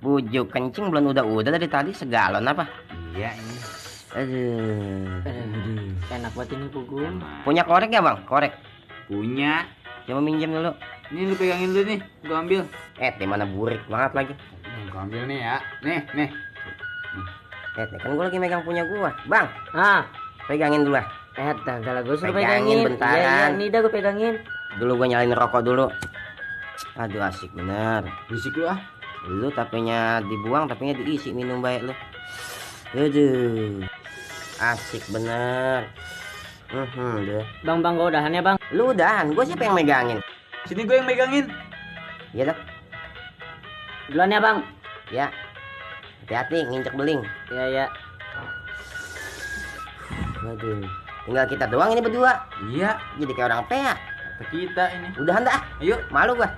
Bujuk kencing belum udah dari tadi segalon apa? Iya ini. Aduh. Enak banget ini pugum. Punya korek ya bang? Korek. Punya. Coba minjem dulu. Ini lu pegangin dulu nih. Gua ambil. Di mana burik banget lagi. Gua ambil nih ya. Nih. Kan gua lagi megang punya gua. Bang, pegangin dulu lah. Kalau gue suruh Pegangin pegangin. bentaran. Iya, ini dah gue pegangin. Dulu gua nyalain rokok dulu. Aduh asik bener. Berisik lu ah. Lu tapenya dibuang, tapenya diisi minum baik lu. Aduh. Asik bener. Deh. Bang, gue udahan ya bang. Lu udahan, gua siapa yang megangin? Sini gue yang megangin. Iya dah. Duluan ya bang. Ya. Hati-hati nginjek beling. Iya. Aduh. Tinggal kita doang ini berdua. Iya. Jadi kayak orang pea. Kita ini. Udahan dah. Ayo. Malu gua.